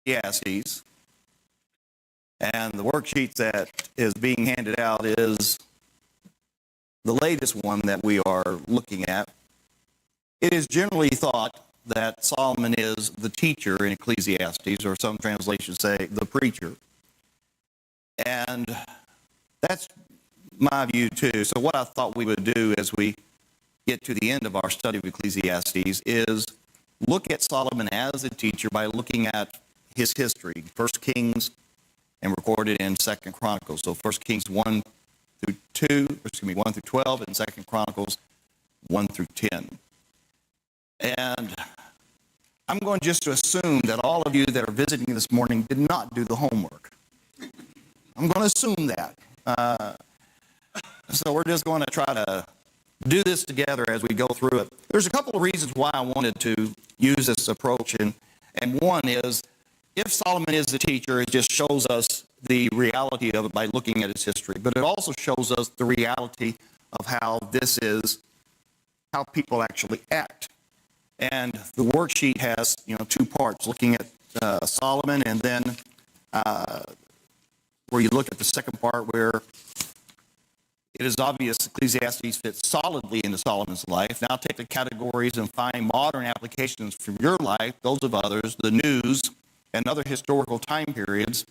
Ecclesiastes. And the worksheet that is being handed out is the latest one that we are looking at. It is generally thought that Solomon is the teacher in Ecclesiastes, or some translations say the preacher. And that's my view too. So what I thought we would do as we get to the end of our study of Ecclesiastes is look at Solomon as a teacher by looking at his history, 1 Kings and recorded in 2 Chronicles. So 1 Kings 1 through 12, and 2 Chronicles 1 through 10. And I'm going just to assume that all of you that are visiting this morning did not do the homework. I'm going to assume that. So we're just going to try to do this together as we go through it. There's a couple of reasons why I wanted to use this approach, and one is, if Solomon is the teacher, it just shows us the reality of it by looking at his history. But it also shows us the reality of how this is, how people actually act. And the worksheet has, two parts, looking at Solomon, and then where you look at the second part where it is obvious Ecclesiastes fits solidly into Solomon's life. Now take the categories and find modern applications from your life, those of others, the news, and other historical time periods,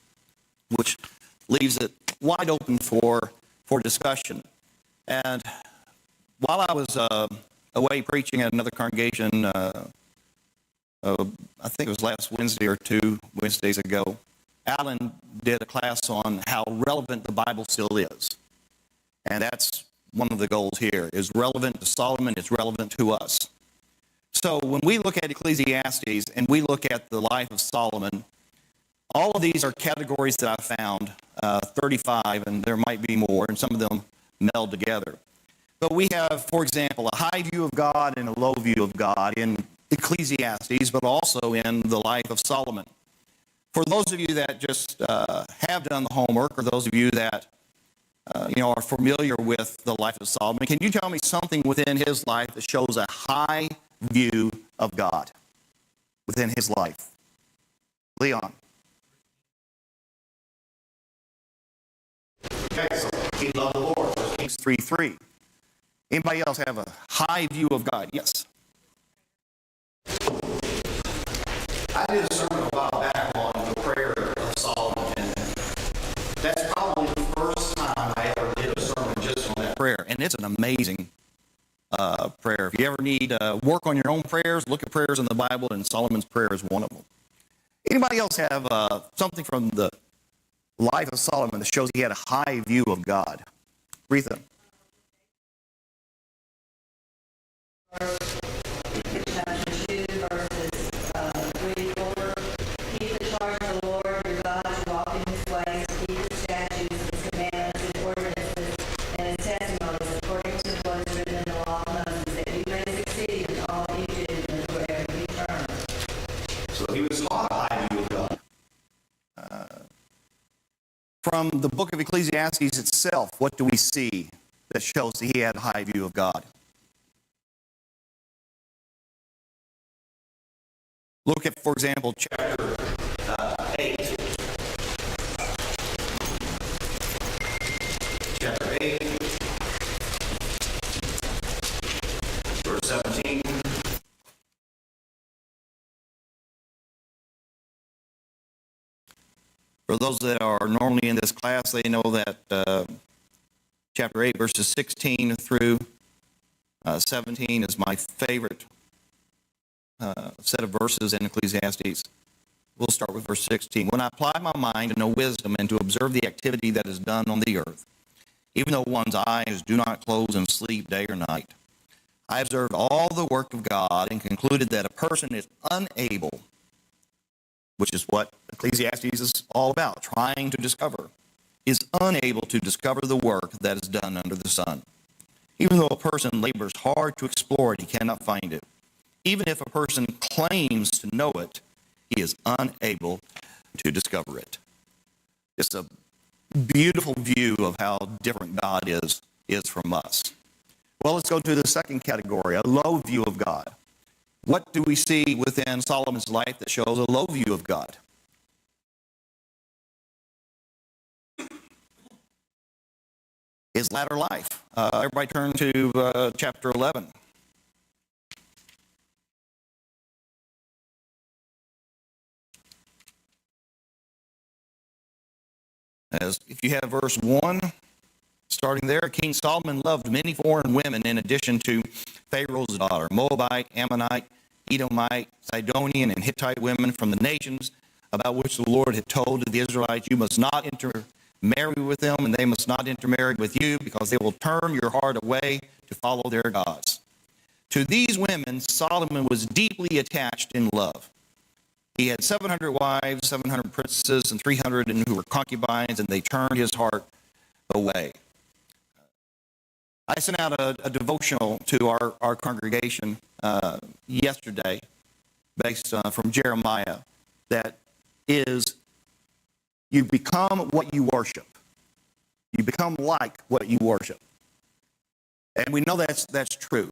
which leaves it wide open for discussion. And while I was away preaching at another congregation, I think it was last Wednesday or 2 Wednesdays ago, Alan did a class on how relevant the Bible still is. And that's one of the goals here, is relevant to Solomon, it's relevant to us. So when we look at Ecclesiastes and we look at the life of Solomon, all of these are categories that I found, 35, and there might be more, and some of them meld together. But we have, for example, a high view of God and a low view of God in Ecclesiastes, but also in the life of Solomon. For those of you that just have done the homework, or those of you that are familiar with the life of Solomon, can you tell me something within his life that shows a high view of God within his life? Leon. Okay, so he loved the Lord. Kings 3:3. Anybody else have a high view of God? Yes. I did a sermon a while back on the prayer of Solomon, and that's probably the first time I ever did a sermon just on that prayer. And it's an amazing prayer. If you ever need work on your own prayers, look at prayers in the Bible, and Solomon's prayer is one of them. Anybody else have something from the life of Solomon that shows he had a high view of God? Retha. Chapter 2, verses 3, 4. Keep the charge of the Lord your God to walk in his ways, keep his statutes, his commandments, his ordinances, and his testimonies, according to what is written in the law of Moses, that you may succeed in all that you do and wherever you turn. So he was taught a high view of God. From the book of Ecclesiastes itself, what do we see that shows that he had a high view of God? Look at, for example, chapter 8. Chapter 8, verse 17. For those that are normally in this class, they know that chapter 8, verses 16 through 17 is my favorite set of verses in Ecclesiastes. We'll start with verse 16. When I apply my mind to know wisdom and to observe the activity that is done on the earth, even though one's eyes do not close in sleep day or night, I observed all the work of God and concluded that a person is unable, which is what Ecclesiastes is all about, trying to discover, is unable to discover the work that is done under the sun. Even though a person labors hard to explore it, he cannot find it. Even if a person claims to know it, he is unable to discover it. It's a beautiful view of how different God is from us. Well, let's go to the second category, a low view of God. What do we see within Solomon's life that shows a low view of God? his latter life. Everybody turn to chapter 11. As if you have verse 1, starting there, King Solomon loved many foreign women in addition to Pharaoh's daughter, Moabite, Ammonite, Edomite, Sidonian, and Hittite women from the nations about which the Lord had told the Israelites, you must not intermarry with them, and they must not intermarry with you, because they will turn your heart away to follow their gods. To these women, Solomon was deeply attached in love. He had 700 wives, 700 princesses, and 300 who were concubines, and they turned his heart away. I sent out a devotional to our congregation yesterday based from Jeremiah that is, you become what you worship. You become like what you worship. And we know that's true.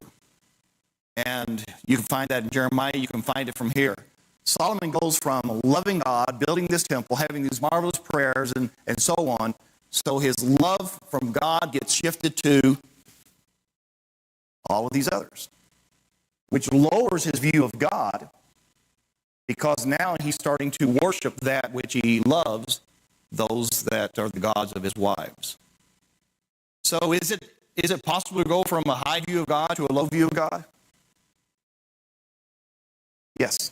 And you can find that in Jeremiah. You can find it from here. Solomon goes from loving God, building this temple, having these marvelous prayers, and so on. So his love from God gets shifted to all of these others, which lowers his view of God, because now he's starting to worship that which he loves, those that are the gods of his wives. So is it possible to go from a high view of God to a low view of God? Yes.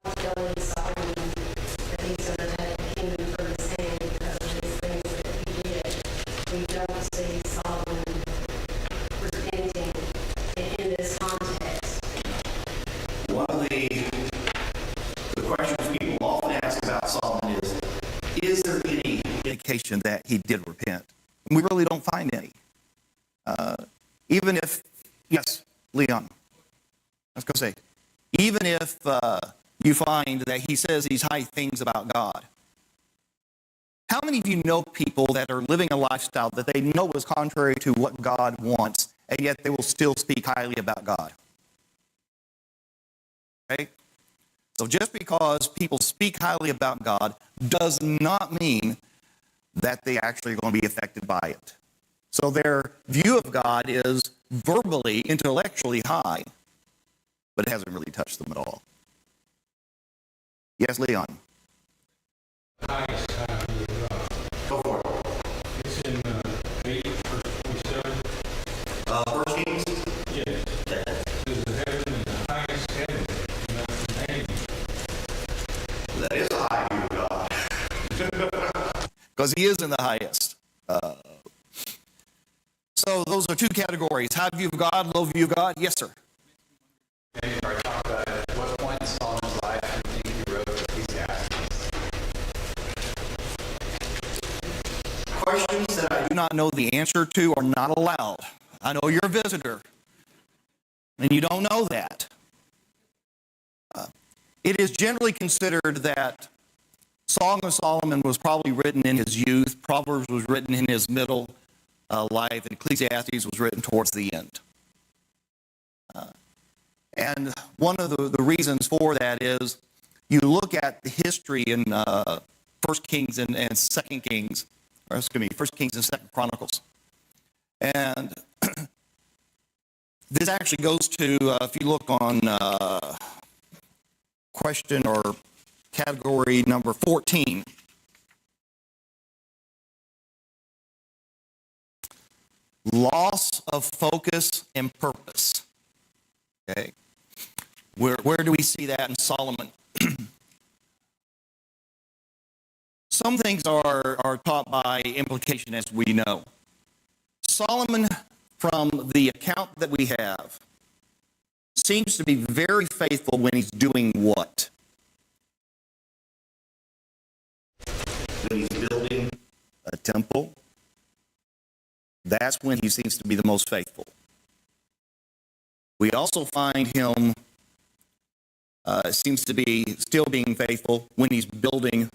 Telling Solomon that he's going to take the kingdom from his hand because of these things that he did. We don't see Solomon repenting in this context. One of the questions people often ask about Solomon is there any indication that he did repent? And we really don't find any. Even if, yes, Leon, I was going to say, even if you find that he says these high things about God, how many of you know people that are living a lifestyle that they know is contrary to what God wants, and yet they will still speak highly about God? Okay? So just because people speak highly about God does not mean that they actually are going to be affected by it. So their view of God is verbally, intellectually high, but it hasn't really touched them at all. Yes, Leon. Highest time of Go for it. it's in 8 verse 27. First Kings? Yes. Says the heaven is the highest heaven, not the name. That is a high view of God. Because he is in the highest. So those are two categories. High view of God, low view of God. Yes, sir. And you already talked about it. At what point in Solomon's life do you think he wrote Ecclesiastes? Questions that I do not know the answer to are not allowed. I know you're a visitor, and you don't know that. It is generally considered that Song of Solomon was probably written in his youth, Proverbs was written in his middle life, and Ecclesiastes was written towards the end. And one of the reasons for that is you look at the history in 1 Kings and 2 Kings, or excuse me, 1 Kings and 2 Chronicles. And this actually goes to, if you look on question or category number 14, loss of focus and purpose. Okay. Where do we see that in Solomon? Some things are taught by implication, as we know. Solomon, from the account that we have, seems to be very faithful when he's doing what? When he's building a temple, that's when he seems to be the most faithful. We also find him seems to be still being faithful when he's building,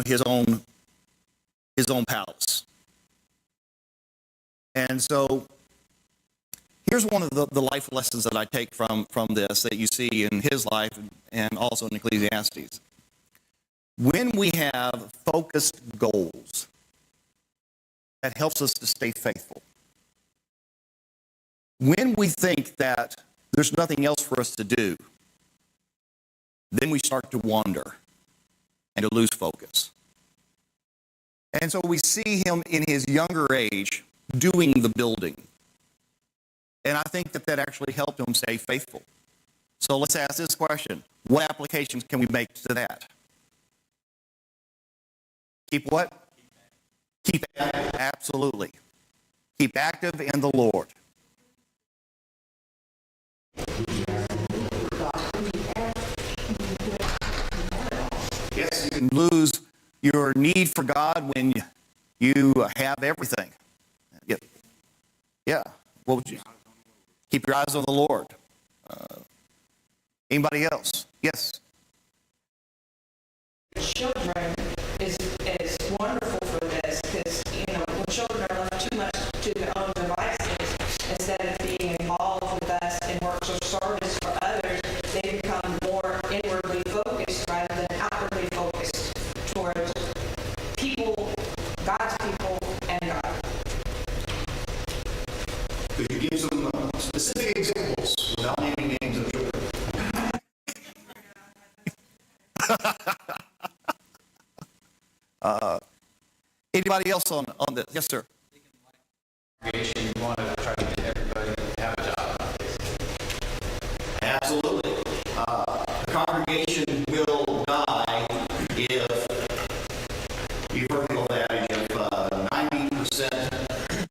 his own palace. And so here's one of the life lessons that I take from this that you see in his life and also in Ecclesiastes. When we have focused goals, that helps us to stay faithful. When we think that there's nothing else for us to do, then we start to wander and to lose focus. And so we see him in his younger age doing the building. And I think that that actually helped him stay faithful. So let's ask this question. What applications can we make to that? Keep what? Keep active. Absolutely. Keep active in the Lord. Yes, you can lose your need for God when you have everything. Yeah. What would you? Keep your eyes on the Lord. Anybody else? Yes. Children is wonderful for this because, when children are left too much to their own devices, instead of being involved with us in works of service for others, they become more inwardly focused rather than outwardly focused towards people, God's people, and God. Could you give some specific examples without naming names of children? Anybody else on this? Yes, sir. Congregation, you want to try to get everybody to have a job. Absolutely. The congregation will die if, you've heard the old adage, if 90%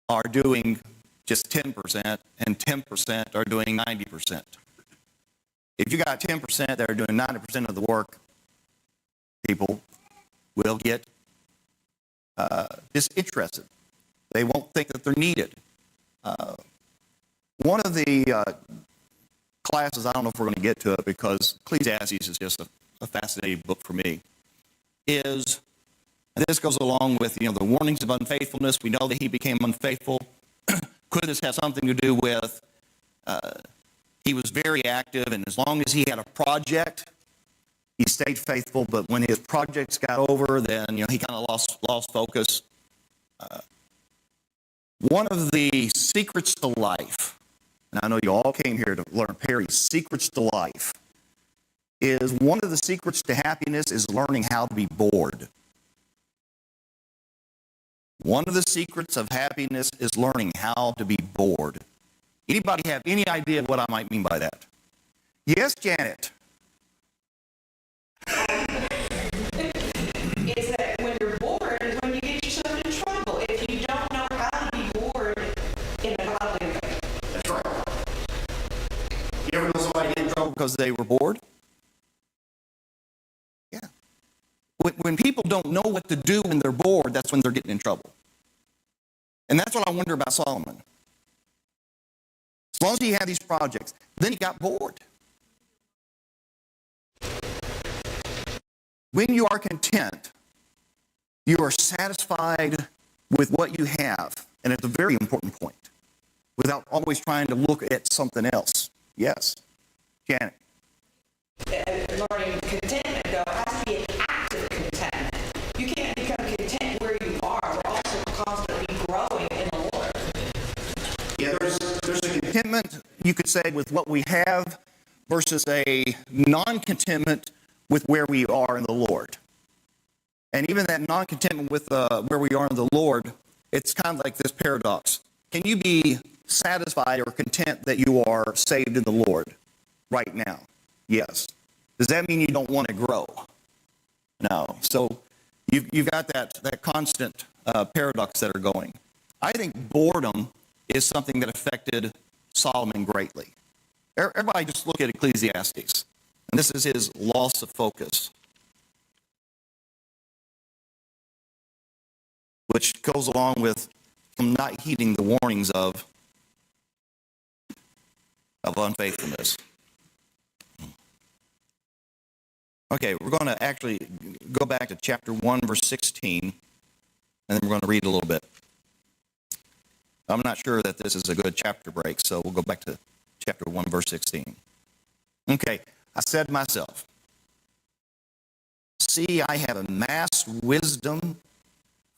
are doing just 10% and 10% are doing 90%. If you got 10% that are doing 90% of the work, people will get disinterested. They won't think that they're needed. One of the classes, I don't know if we're going to get to it because Ecclesiastes is just a fascinating book for me, is, and this goes along with, the warnings of unfaithfulness. We know that he became unfaithful. Could this have something to do with he was very active, and as long as he had a project, he stayed faithful, but when his projects got over, then he kind of lost focus. One of the secrets to life, and I know you all came here to learn Perry's secrets to life, is one of the secrets to happiness is learning how to be bored. One of the secrets of happiness is learning how to be bored. Anybody have any idea what I might mean by that? Yes, Janet. Is that when you're bored is when you get yourself in trouble if you don't know how to be bored in a godly way. That's right. You ever know somebody get in trouble because they were bored? Yeah. When people don't know what to do when they're bored, that's when they're getting in trouble. And that's what I wonder about Solomon. As long as he had these projects, then he got bored. When you are content, you are satisfied with what you have, and it's a very important point, without always trying to look at something else. Yes, Janet. Learning contentment, though, has to be an active contentment. You can't become content where you are. We're also constantly growing in the Lord. Yeah, there's a contentment, you could say, with what we have versus a non-contentment with where we are in the Lord. And even that non-contentment with where we are in the Lord, it's kind of like this paradox. Can you be satisfied or content that you are saved in the Lord right now? Yes. Does that mean you don't want to grow? No. So you've got that constant paradox that are going. I think boredom is something that affected Solomon greatly. Everybody just look at Ecclesiastes. And this is his loss of focus, which goes along with him not heeding the warnings of unfaithfulness. Okay, we're going to actually go back to chapter 1, verse 16, and then we're going to read a little bit. I'm not sure that this is a good chapter break, so we'll go back to chapter 1, verse 16. Okay, I said to myself, See, I have amassed wisdom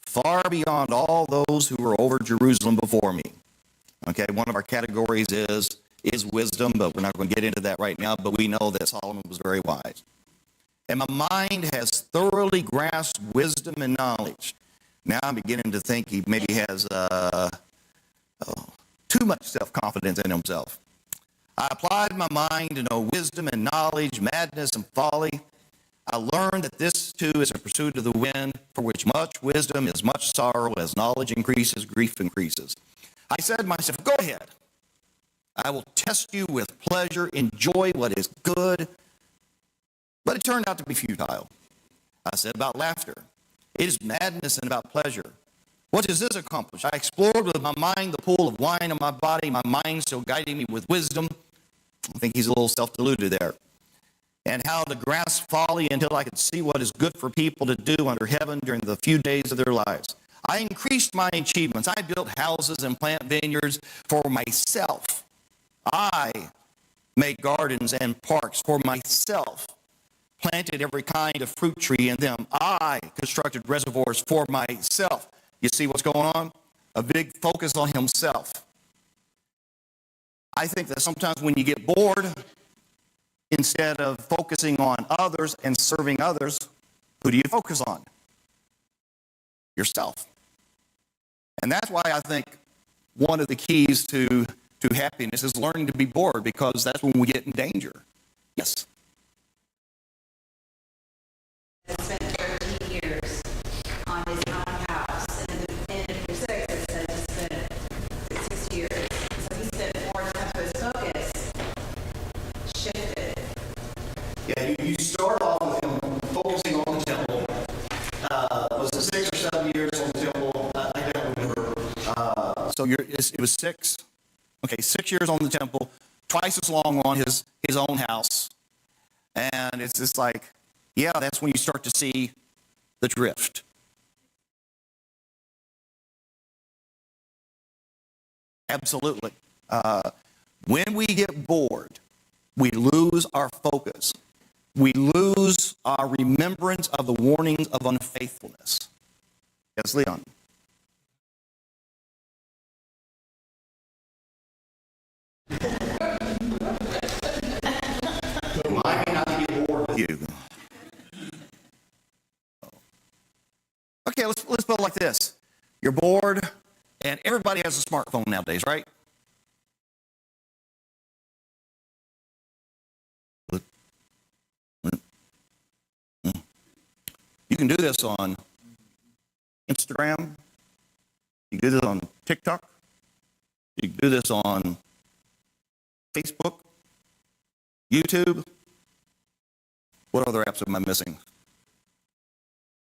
far beyond all those who were over Jerusalem before me. Okay, one of our categories is wisdom, but we're not going to get into that right now, but we know that Solomon was very wise. And my mind has thoroughly grasped wisdom and knowledge. Now I'm beginning to think he maybe has too much self-confidence in himself. I applied my mind to know wisdom and knowledge, madness and folly. I learned that this too is a pursuit of the wind, for which much wisdom is much sorrow. As knowledge increases, grief increases. I said to myself, go ahead. I will test you with pleasure, enjoy what is good. But it turned out to be futile. I said about laughter. It is madness and about pleasure. What does this accomplish? I explored with my mind the pool of wine in my body, my mind still guiding me with wisdom. I think he's a little self-deluded there. And how to grasp folly until I could see what is good for people to do under heaven during the few days of their lives. I increased my achievements. I built houses and plant vineyards for myself. I made gardens and parks for myself. Planted every kind of fruit tree in them. I constructed reservoirs for myself. You see what's going on? A big focus on himself. I think that sometimes when you get bored, instead of focusing on others and serving others, who do you focus on? Yourself. And that's why I think one of the keys to happiness is learning to be bored, because that's when we get in danger. Yes. Spent 13 years on his own house, and in verse 6 it says he spent 6 years. So he spent more time, so his focus shifted. Yeah, you start off with him focusing on the temple. Was it 6 or 7 years on the temple? I don't remember. So it was 6. Okay, 6 years on the temple, twice as long on his own house. And it's just like, yeah, that's when you start to see the drift. Absolutely. When we get bored, we lose our focus. We lose our remembrance of the warnings of unfaithfulness. Yes, Leon. I may not get bored with you. Okay, let's put it like this. You're bored, and everybody has a smartphone nowadays, right? You can do this on Instagram. You can do this on TikTok. You can do this on Facebook, YouTube. What other apps am I missing?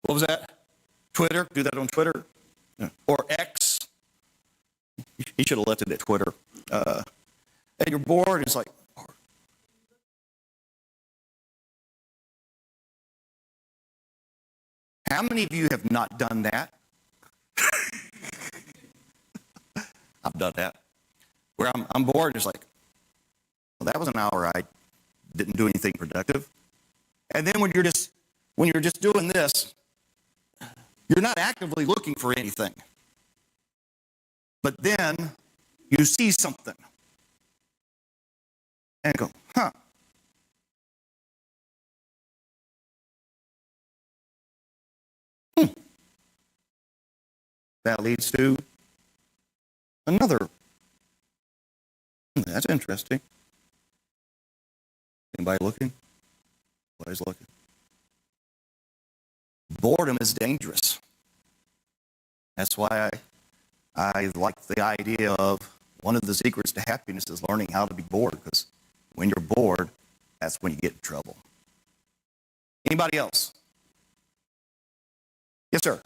What was that? Twitter. Do that on Twitter. Or X. He should have left it at Twitter. And you're bored. It's like, how many of you have not done that? I've done that. Where I'm bored, it's like, well, that was an hour I didn't do anything productive. And then when you're just doing this, you're not actively looking for anything. But then you see something and go, huh. That leads to another. That's interesting. Anybody looking? Nobody's looking. Boredom is dangerous. That's why I like the idea of one of the secrets to happiness is learning how to be bored, because when you're bored, that's when you get in trouble. Anybody else? Yes, sir.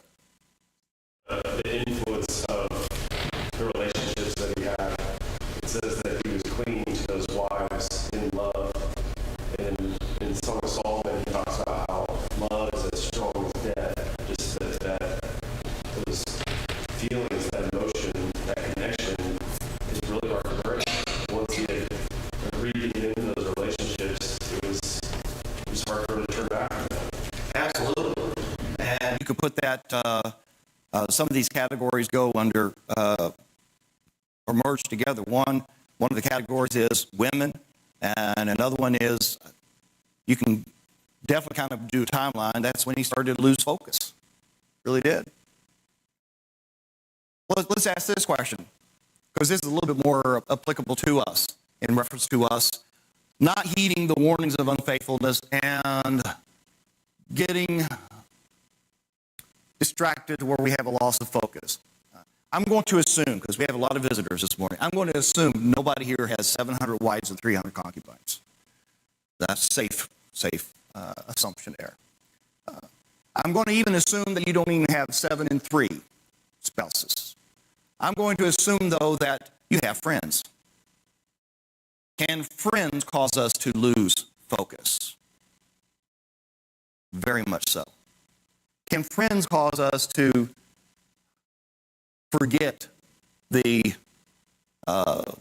The influence of the relationships that he had. It says that he was clinging to those wives in love. And in Song of Solomon, he talks about how love is as strong as death. Just that those feelings, that emotion, that connection is really hard to break. Once he had agreed to get into those relationships, it was hard for him to turn back from them. Absolutely. you could put that, some of these categories go under, or merge together. One of the categories is women, and another one is, you can definitely kind of do a timeline. That's when he started to lose focus. Really did. Well, let's ask this question, because this is a little bit more applicable to us, in reference to us not heeding the warnings of unfaithfulness and getting distracted to where we have a loss of focus. I'm going to assume, because we have a lot of visitors this morning, I'm going to assume nobody here has 700 wives and 300 concubines. That's safe assumption there. I'm going to even assume that you don't even have 7 and 3 spouses. I'm going to assume, though, that you have friends. Can friends cause us to lose focus? Very much so. Can friends cause us to forget the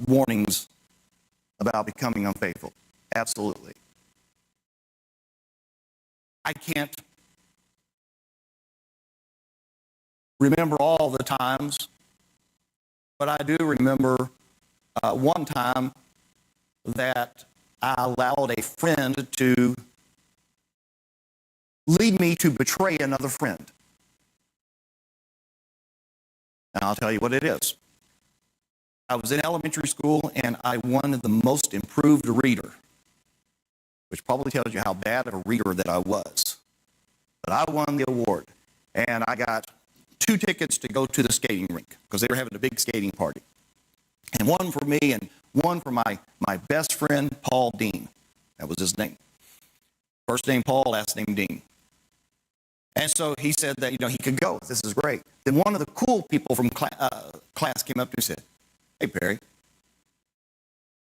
warnings about becoming unfaithful? Absolutely. I can't remember all the times, but I do remember one time that I allowed a friend to lead me to betray another friend. And I'll tell you what it is. I was in elementary school, and I won the most improved reader, which probably tells you how bad of a reader that I was. But I won the award, and I got 2 tickets to go to the skating rink, because they were having a big skating party. And one for me and one for my best friend, Paul Dean. That was his name. First name Paul, last name Dean. And so he said that, he could go. This is great. Then one of the cool people from class came up to me and said, "Hey, Perry,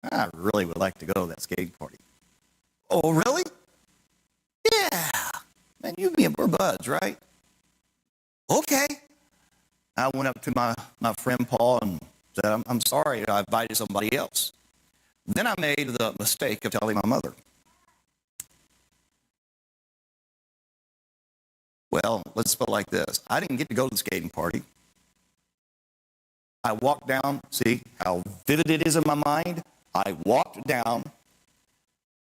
I really would like to go to that skating party." "Oh, really?" "Yeah. Man, you and me, we're buds, right?" "Okay." I went up to my friend Paul and said, I'm sorry, I invited somebody else. Then I made the mistake of telling my mother. Well, let's put it like this. I didn't get to go to the skating party. I walked down, see how vivid it is in my mind? I walked down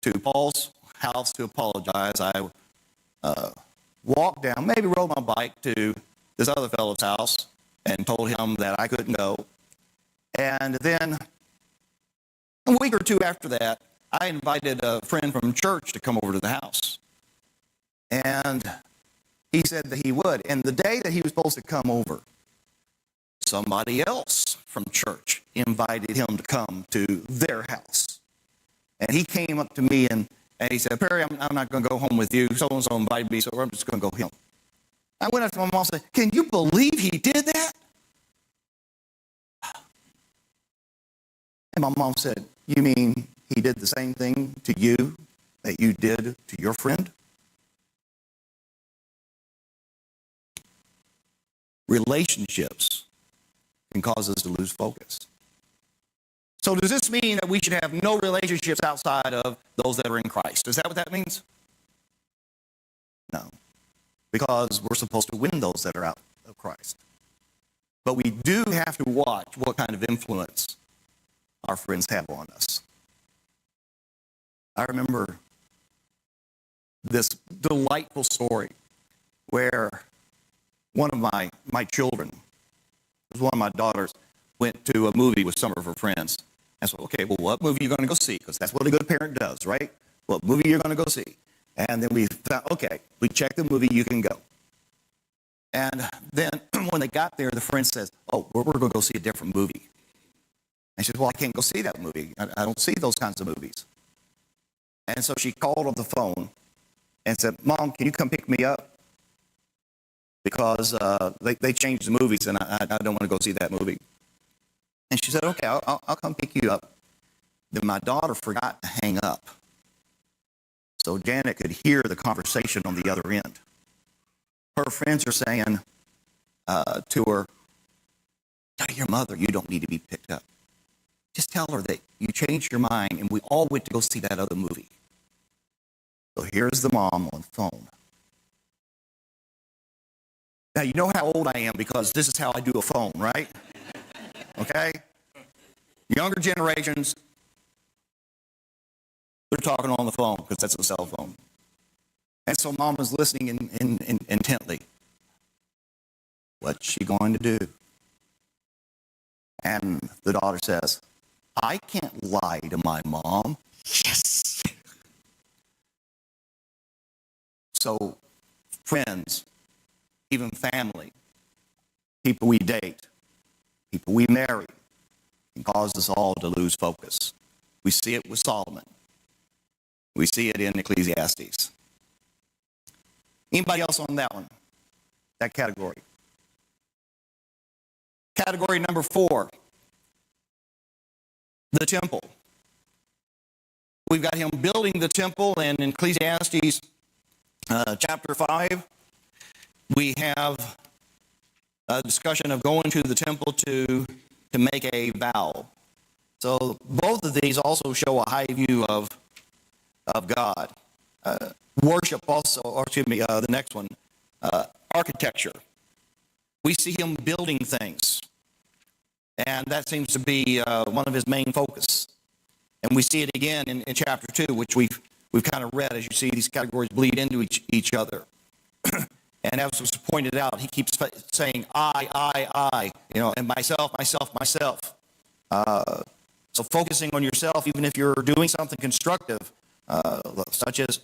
to Paul's house to apologize. I walked down, maybe rode my bike to this other fellow's house and told him that I couldn't go. And then a week or 2 after that, I invited a friend from church to come over to the house. And he said that he would. And the day that he was supposed to come over, somebody else from church invited him to come to their house. And he came up to me and he said, "Perry, I'm not going to go home with you. So-and-so invited me, so I'm just going to go home." I went up to my mom and said, "Can you believe he did that?" And my mom said, "You mean he did the same thing to you that you did to your friend?" Relationships can cause us to lose focus. So does this mean that we should have no relationships outside of those that are in Christ? Is that what that means? No. Because we're supposed to win those that are out of Christ. But we do have to watch what kind of influence our friends have on us. I remember this delightful story where one of my children, it was one of my daughters, went to a movie with some of her friends. And so, okay, well, what movie are you going to go see? Because that's what a good parent does, right? What movie you're going to go see? And then we thought, okay, we checked the movie, you can go. And then when they got there, the friend says, "Oh, we're going to go see a different movie." And she said, "Well, I can't go see that movie. I don't see those kinds of movies." And so she called on the phone and said, "Mom, can you come pick me up? Because they changed the movies and I don't want to go see that movie." And she said, "Okay, I'll come pick you up." Then my daughter forgot to hang up, so Janet could hear the conversation on the other end. Her friends are saying to her, "Tell your mother you don't need to be picked up. Just tell her that you changed your mind and we all went to go see that other movie." So here's the mom on the phone. Now, you know how old I am because this is how I do a phone, right? Okay? Younger generations, they're talking on the phone because that's a cell phone. And so mom is listening intently. What's she going to do? And the daughter says, I can't lie to my mom. Yes. So, friends, even family, people we date, people we marry, can cause us all to lose focus. We see it with Solomon. We see it in Ecclesiastes. Anybody else on that one? That category? Category number 4, the temple. We've got him building the temple, and in Ecclesiastes chapter 5, we have a discussion of going to the temple to make a vow. So both of these also show a high view of God. Worship also, or excuse me, the next one, architecture. We see him building things, and that seems to be one of his main focus. And we see it again in chapter 2, which we've kind of read. As you see, these categories bleed into each other. And as was pointed out, he keeps saying, I, and myself. So focusing on yourself, even if you're doing something constructive, such as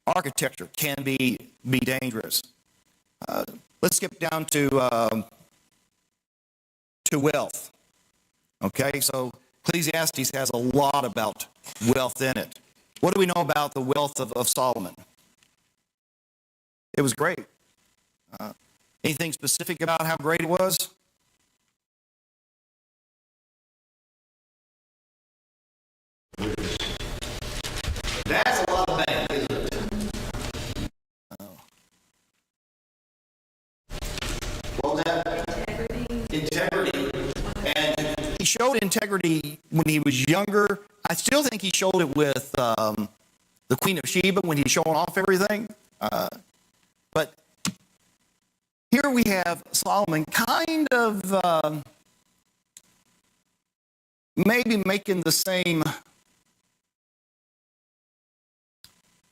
architecture, can be dangerous. Let's skip down to wealth. Okay, so Ecclesiastes has a lot about wealth in it. What do we know about the wealth of Solomon? It was great. Anything specific about how great it was? That's a lot of bank, isn't it? What was that? Integrity. And he showed integrity when he was younger. I still think he showed it with the Queen of Sheba when he's showing off everything. But here we have Solomon kind of maybe making the same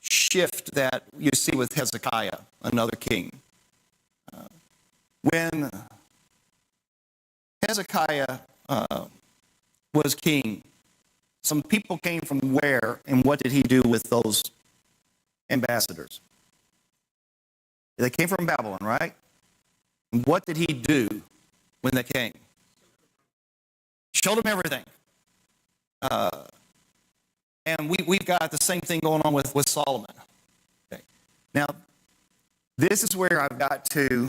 shift that you see with Hezekiah, another king. When Hezekiah was king, some people came from where, and what did he do with those ambassadors? They came from Babylon, right? And what did he do when they came? Showed them everything. And we've got the same thing going on with Solomon. Okay. Now, this is where I've got to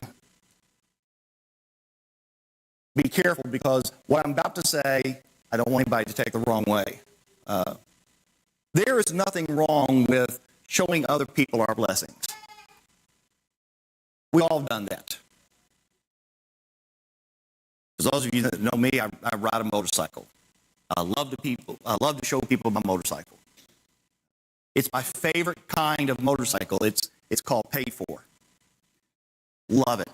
be careful, because what I'm about to say, I don't want anybody to take the wrong way. There is nothing wrong with showing other people our blessings. We've all done that. For those of you that know me, I ride a motorcycle. I love to show people my motorcycle. It's my favorite kind of motorcycle. It's called paid for. Love it.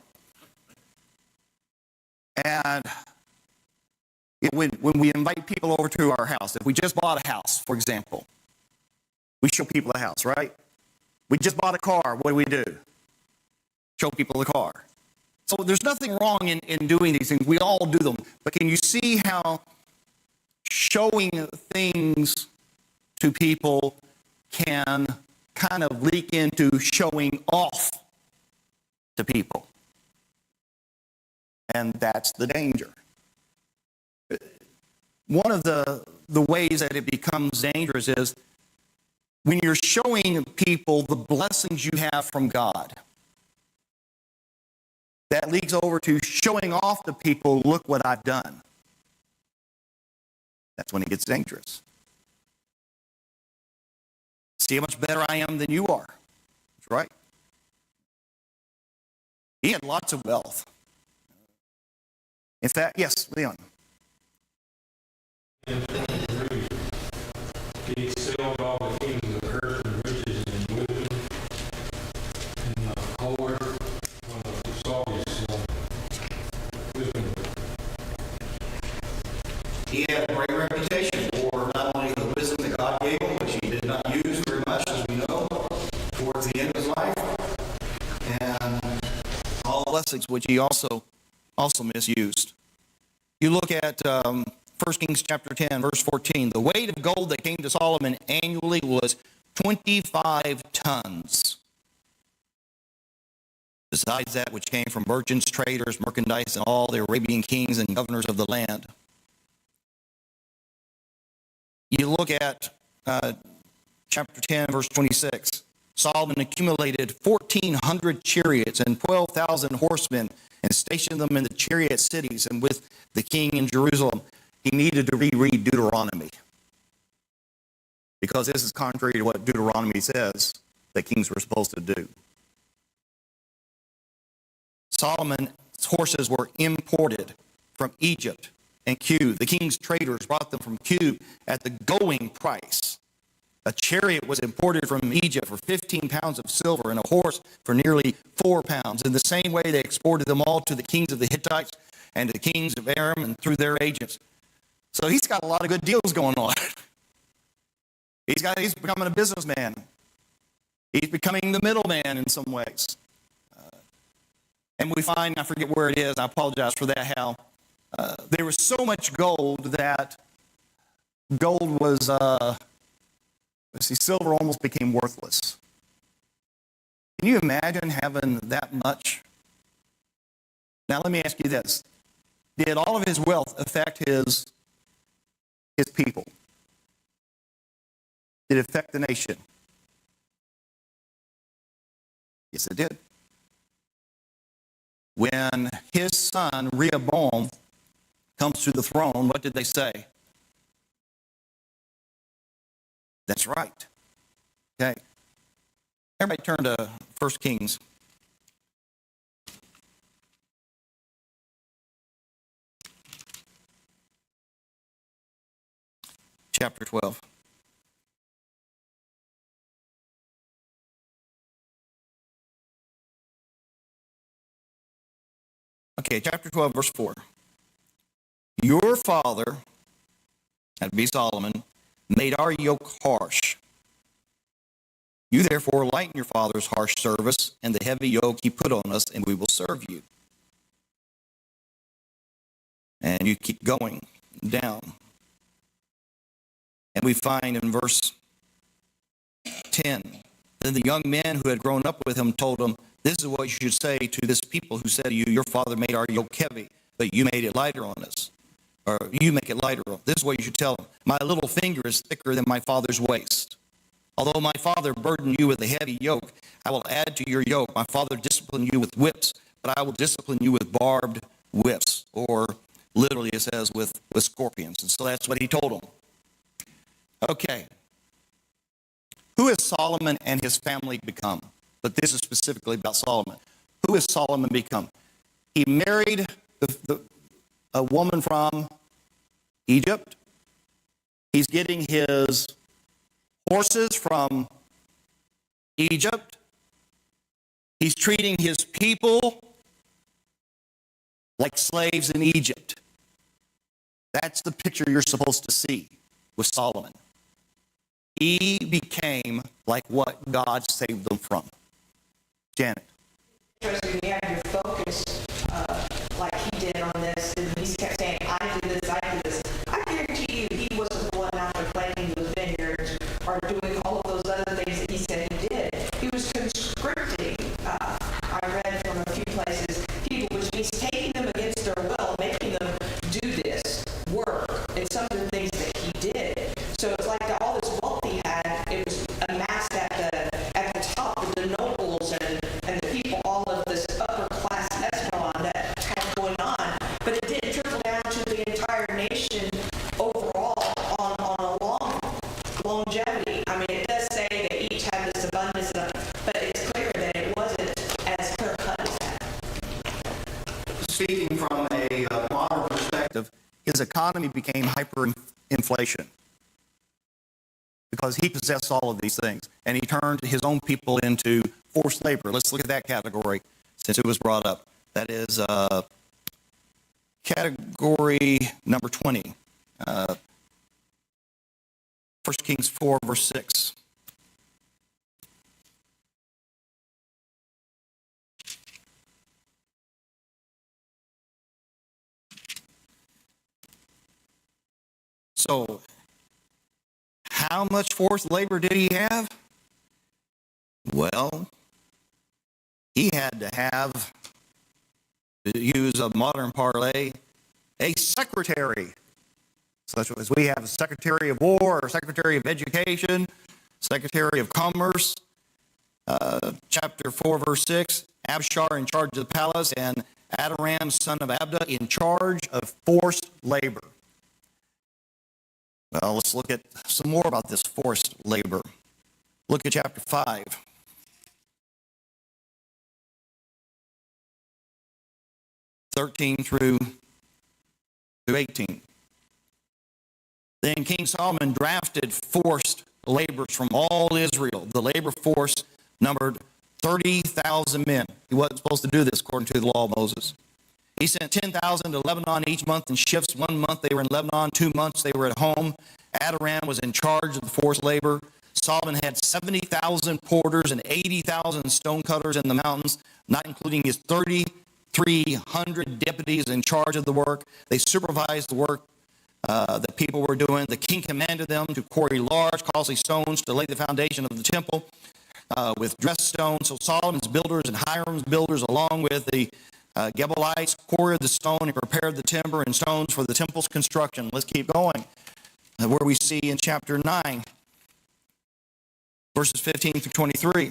And when we invite people over to our house, if we just bought a house, for example, we show people the house, right? We just bought a car. What do? Show people the car. So there's nothing wrong in doing these things. We all do them. But can you see how showing things to people can kind of leak into showing off to people? And that's the danger. One of the ways that it becomes dangerous is when you're showing people the blessings you have from God. That leads over to showing off to people, look what I've done. That's when it gets dangerous. See how much better I am than you are. That's right. He had lots of wealth. In fact, yes, Leon. He sold all the kings of earth and riches and women and the whole earth. Saul blessings which he also misused. You look at 1 Kings chapter 10, verse 14. The weight of gold that came to Solomon annually was 25 tons. Besides that which came from merchants, traders, merchandise, and all the Arabian kings and governors of the land. You look at chapter 10, verse 26. Solomon accumulated 1,400 chariots and 12,000 horsemen and stationed them in the chariot cities and with the king in Jerusalem. He needed to reread Deuteronomy, because this is contrary to what Deuteronomy says that kings were supposed to do. Solomon's horses were imported from Egypt and Cube. The king's traders brought them from Cube at the going price. A chariot was imported from Egypt for 15 pounds of silver and a horse for nearly 4 pounds. In the same way, they exported them all to the kings of the Hittites and to the kings of Aram and through their agents. So he's got a lot of good deals going on. He's becoming a businessman. He's becoming the middleman in some ways. And we find, I forget where it is, I apologize for that, how there was so much gold that gold was, silver almost became worthless. Can you imagine having that much? Now let me ask you this. Did all of his wealth affect his people? Did it affect the nation? Yes, it did. When his son, Rehoboam, comes to the throne, what did they say? That's right. Okay. Everybody turn to 1 Kings. Chapter 12. Okay, chapter 12, verse 4. Your father, that'd be Solomon, made our yoke harsh. You therefore lighten your father's harsh service and the heavy yoke he put on us, and we will serve you. And you keep going down. And we find in verse 10, then the young men who had grown up with him told him, this is what you should say to this people who said to you, your father made our yoke heavy, but you made it lighter on us. Or you make it lighter. This is what you should tell them. My little finger is thicker than my father's waist. Although my father burdened you with a heavy yoke, I will add to your yoke. My father disciplined you with whips, but I will discipline you with barbed whips. Or literally it says with scorpions. And so that's what he told them. Okay. Who has Solomon and his family become? But this is specifically about Solomon. Who has Solomon become? He married a woman from Egypt. He's getting his horses from Egypt. He's treating his people like slaves in Egypt. That's the picture you're supposed to see with Solomon. He became like what God saved them from. Janet. Interesting, you have your focus like he did on this, and he kept saying, I do this, I do this. I guarantee you he wasn't the one out there planting those vineyards or doing all of those other things that he said he did. He was conscripting, I read from a few places, people, which means taking them against their will, making them do this work. And some of the things that he did. So it's like all this wealth he had, it was amassed at the top of the nobles and the people, all of this upper class echelon that had going on. But it didn't trickle down to the entire nation overall on a longevity. I mean, it does say that each had this abundance, but it's clear that it wasn't as clear cut as that. Speaking from a modern perspective, his economy became hyperinflation because he possessed all of these things, and he turned his own people into forced labor. Let's look at that category since it was brought up. That is category number 20. 1 Kings 4, verse 6. So, how much forced labor did he have? Well, he had to have, to use a modern parlay, a secretary. Such as we have a Secretary of War, or Secretary of Education, Secretary of Commerce. Chapter 4, verse 6, Abishar in charge of the palace, and Adoram, son of Abda, in charge of forced labor. Well, let's look at some more about this forced labor. Look at chapter 5. through 18. Then King Solomon drafted forced laborers from all Israel. The labor force numbered 30,000 men. He wasn't supposed to do this according to the law of Moses. He sent 10,000 to Lebanon each month in shifts. 1 month they were in Lebanon, 2 months they were at home. Adoram was in charge of the forced labor. Solomon had 70,000 porters and 80,000 stonecutters in the mountains, not including his 3,300 deputies in charge of the work. They supervised the work that people were doing. The king commanded them to quarry large, costly stones to lay the foundation of the temple with dressed stones. So Solomon's builders and Hiram's builders, along with the Gebalites, quarried the stone and prepared the timber and stones for the temple's construction. Let's keep going. Where we see in chapter 9, verses 15 through 23.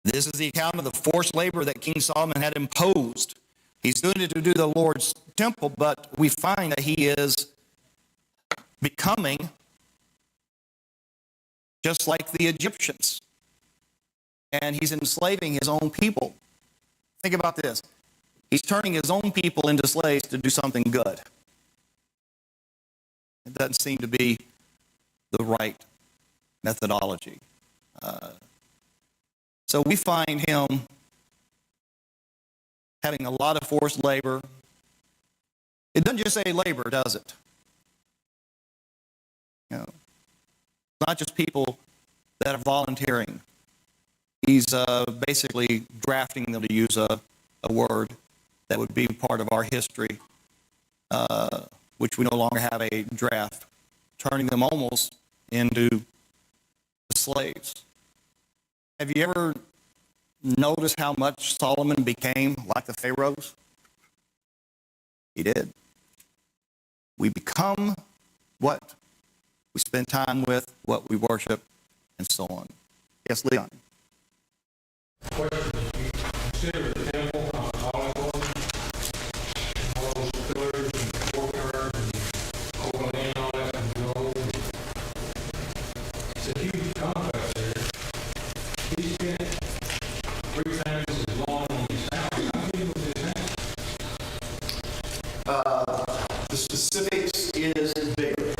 This is the account of the forced labor that King Solomon had imposed. He's doing it to do the Lord's temple, but we find that he is becoming just like the Egyptians. And he's enslaving his own people. Think about this. He's turning his own people into slaves to do something good. It doesn't seem to be the right methodology. So we find him having a lot of forced labor. It doesn't just say labor, does it? You know, it's not just people that are volunteering. He's basically drafting them, to use a word that would be part of our history, which we no longer have a draft, turning them almost into slaves. Have you ever noticed how much Solomon became like the pharaohs? He did. We become what we spend time with, what we worship, and so on. Yes, Leon. Question, you consider the temple on Hollywood, all those pillars and courtyards and open land, all that and gold. It's a huge complex there. He spent 3 times as long on his house. How big was his house? The specifics is bigger.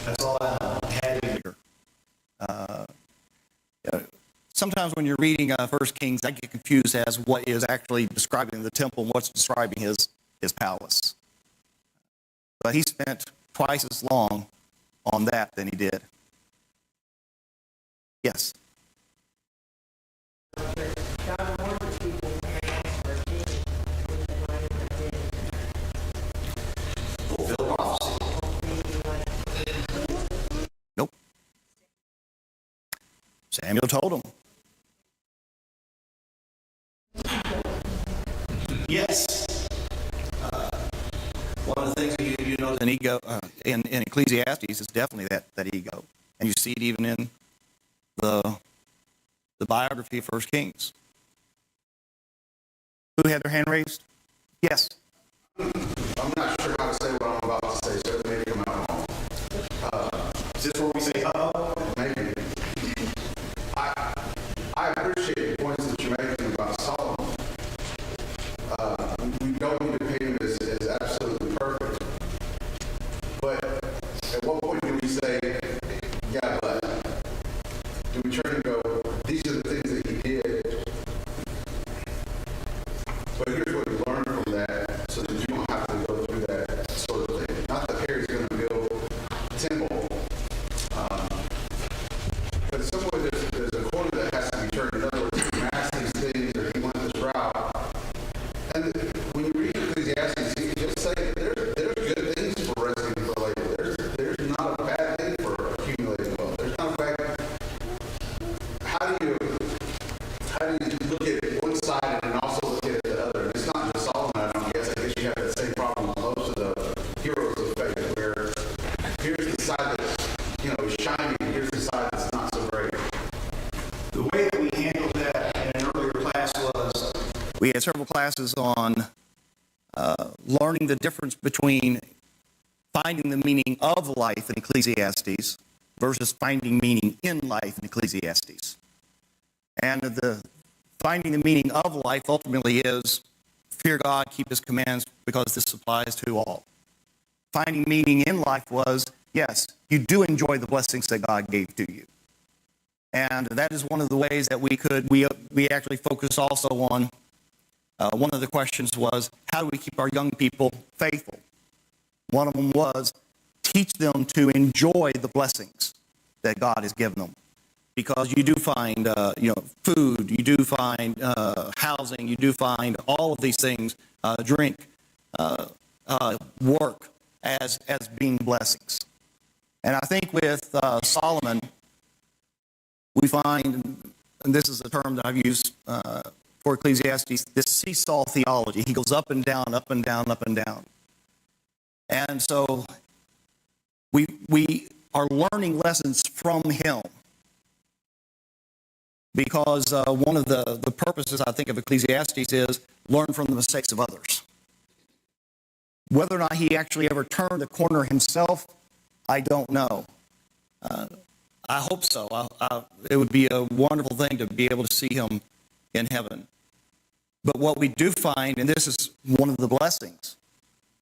That's all I know. Had bigger. Sometimes when you're reading 1 Kings, I get confused as what is actually describing the temple and what's describing his palace. But he spent twice as long on that than he did. Yes. God warned people when they asked for a king, which they might have did. Fulfill prophecy. Nope. Samuel told him. Yes. One of the things you know an ego in Ecclesiastes is definitely that ego, and you see it even in the biography of 1 Kings. Who had their hand raised? Yes. I'm not sure how to say what I'm about to say, so it may come out wrong. Is this where we say, uh-oh? Maybe. I appreciate the points that you're making about Solomon. We don't need to paint him as absolutely perfect. But at what point do we say, yeah, but? Do we turn and go, these are the things that he did? But here's what you learn from that, so that you don't have to go through that sort of thing. We had several classes on learning the difference between finding the meaning of life in Ecclesiastes versus finding meaning in life in Ecclesiastes. And the finding the meaning of life ultimately is fear God, keep his commands, because this applies to all. Finding meaning in life was, yes, you do enjoy the blessings that God gave to you. And that is one of the ways that we actually focus also on. One of the questions was, how do we keep our young people faithful? One of them was, teach them to enjoy the blessings that God has given them. Because you do find, food, you do find housing, you do find all of these things, drink, work, as being blessings. And I think with Solomon, we find, and this is a term that I've used for Ecclesiastes, this seesaw theology. He goes up and down, up and down, up and down. And so we are learning lessons from him. Because one of the purposes, I think, of Ecclesiastes is learn from the mistakes of others. Whether or not he actually ever turned the corner himself, I don't know. I hope so. It would be a wonderful thing to be able to see him in heaven. But what we do find, and this is one of the blessings,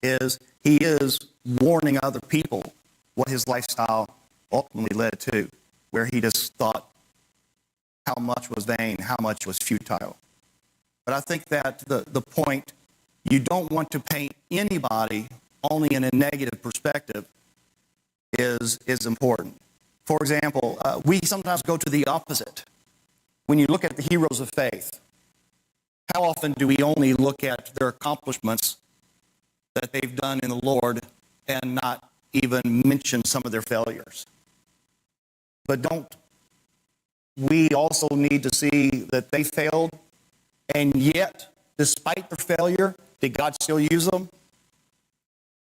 is he is warning other people what his lifestyle ultimately led to, where he just thought how much was vain, how much was futile. But I think that the point, you don't want to paint anybody only in a negative perspective is important. For example, we sometimes go to the opposite. When you look at the heroes of faith, how often do we only look at their accomplishments that they've done in the Lord and not even mention some of their failures? But don't we also need to see that they failed, and yet, despite their failure, did God still use them?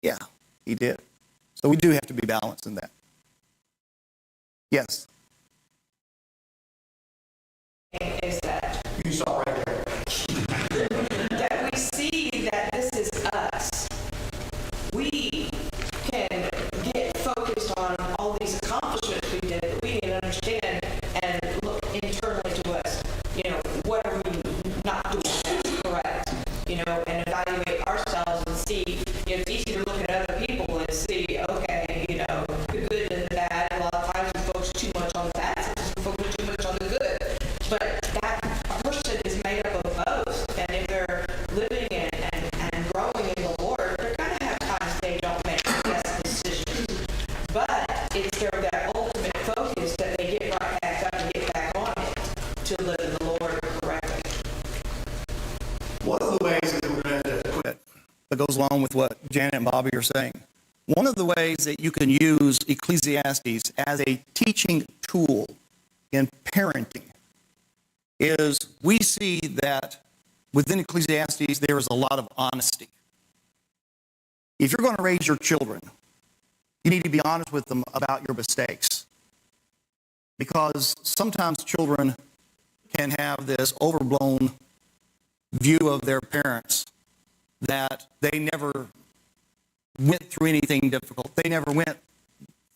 Yeah, he did. So we do have to be balanced in that. Yes? Is that You saw right there. that we see that this is us. We can get focused on all these accomplishments we did, but we need to understand and look internally to us. What are we not doing that's correct? And evaluate ourselves and see. It's easy to look at other people and see, okay, the good and the bad. A lot of times we focus too much on the bad, we focus too much on the good. But that person is made up of both, and if they're living and growing in the Lord, they're going to have times they don't make the best decisions. But it's that ultimate focus that they get right back up and get back on it to live in the Lord correctly. One of the ways that we're going to quit that goes along with what Janet and Bobby are saying, one of the ways that you can use Ecclesiastes as a teaching tool in parenting is we see that within Ecclesiastes there is a lot of honesty. If you're going to raise your children, you need to be honest with them about your mistakes. Because sometimes children can have this overblown view of their parents that they never went through anything difficult. They never went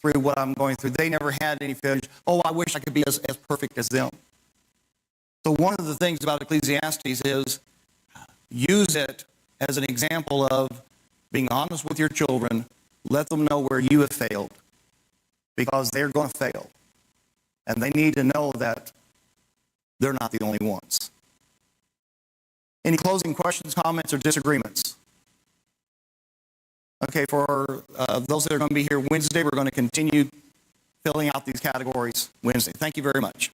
through what I'm going through. They never had any failures. Oh, I wish I could be as perfect as them. So one of the things about Ecclesiastes is use it as an example of being honest with your children. Let them know where you have failed, because they're going to fail. And they need to know that they're not the only ones. Any closing questions, comments, or disagreements? Okay, for those that are going to be here Wednesday, we're going to continue filling out these categories Wednesday. Thank you very much.